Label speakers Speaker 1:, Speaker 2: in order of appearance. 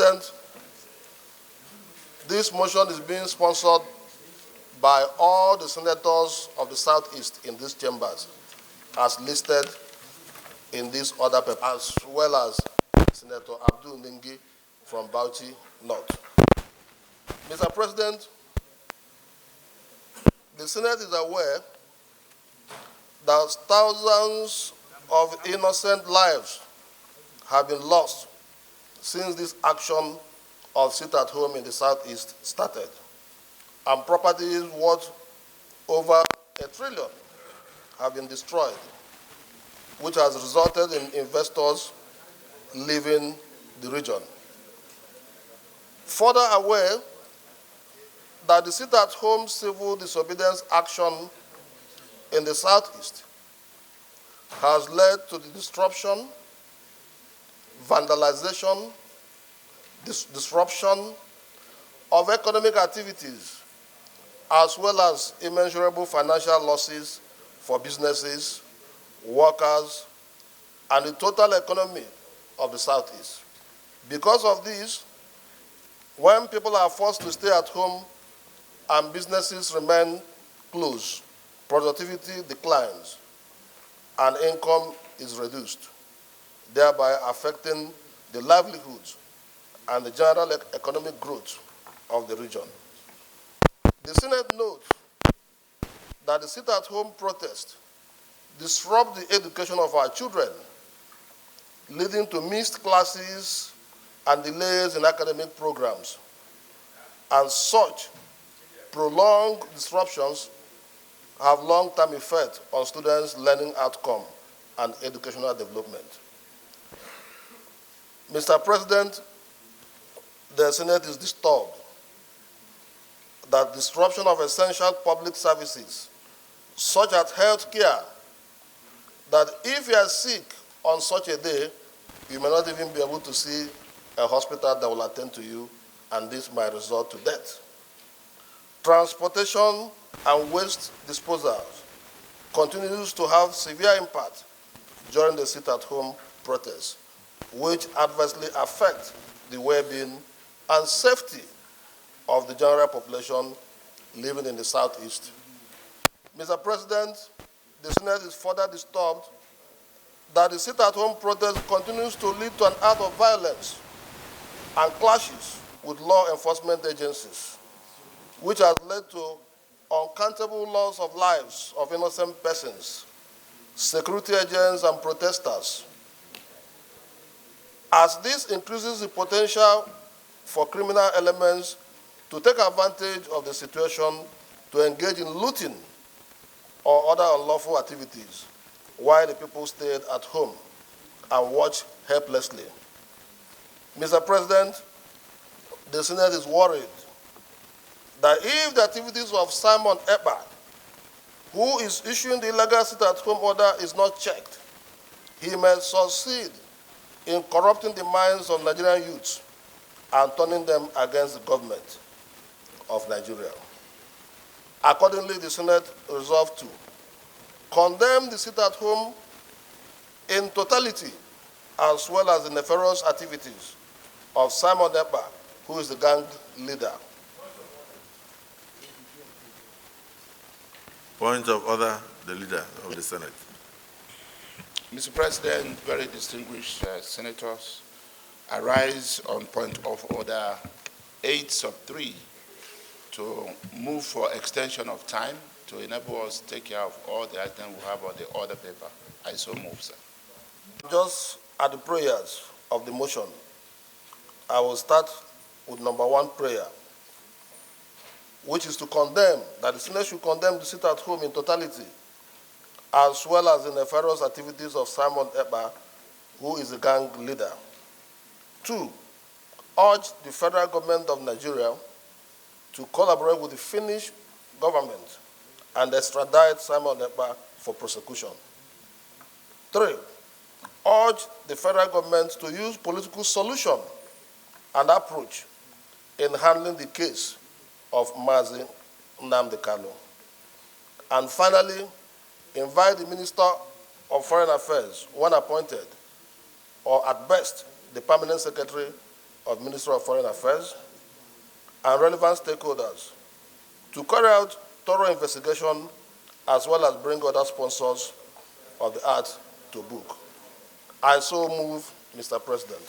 Speaker 1: President, this motion is being sponsored by all the senators of the Southeast in these chambers, as listed in this other paper, as well as Senator Abdul Ningi from Bauchi North. Mr. President, the Senate is aware that thousands of innocent lives have been lost since this action of sit-at-home in the Southeast started, and properties worth over $1 trillion have been destroyed, which has resulted in investors leaving the region. Further aware that the sit-at-home civil disobedience action in the Southeast has led to the disruption, vandalization, disruption of economic activities, as well as immeasurable financial losses for businesses, workers, and the total economy of the Southeast. Because of this, when people are forced to stay at home and businesses remain closed, productivity declines and income is reduced, thereby affecting the livelihoods and the general economic growth of the region. The Senate notes that the sit-at-home protest disrupt the education of our children, leading to missed classes and delays in academic programs. And such prolonged disruptions have long-term effect on students' learning outcome and educational development. Mr. President, the Senate is disturbed that disruption of essential public services, such as health care, that if you are sick on such a day, you may not even be able to see a hospital that will attend to you, and this might result to death. Transportation and waste disposal continues to have severe impact during the sit-at-home protests, which adversely affect the well-being and safety of the general population living in the Southeast. Mr. President, the Senate is further disturbed that the sit-at-home protest continues to lead to an act of violence and clashes with law enforcement agencies, which has led to uncountable loss of lives of innocent persons, security agents, and protesters. As this increases the potential for criminal elements to take advantage of the situation to engage in looting or other unlawful activities while the people stayed at home and watched helplessly. Mr. President, the Senate is worried that if the activities of Simon Ekpa, who is issuing the illegal sit-at-home order, is not checked, he may succeed in corrupting the minds of Nigerian youths and turning them against the government of Nigeria. Accordingly, the Senate resolved to condemn the sit-at-home in totality, as well as the nefarious activities of Simon Ekpa, who is the gang leader.
Speaker 2: Point of order, the leader of the Senate.
Speaker 3: Mr. President, very distinguished senators, I rise on point of order 8 sub 3 to move for extension of time to enable us to take care of all the items we have on the order paper. I so move, sir.
Speaker 1: Just at the prayers of the motion, I will start with number 1 prayer, which is to condemn, that the Senate should condemn the sit-at-home in totality, as well as the nefarious activities of Simon Ekpa, who is the gang leader. 2, urge the federal government of Nigeria to collaborate with the Finnish government and extradite Simon Ekpa for prosecution. 3, urge the federal government to use political solution and approach in handling the case of Mazi Nnamdi Kanu. And finally, invite the Minister of Foreign Affairs, when appointed, or at best, the Permanent Secretary of Ministry of Foreign Affairs and relevant stakeholders to carry out thorough investigation as well as bring other sponsors of the art to book. I so move, Mr. President.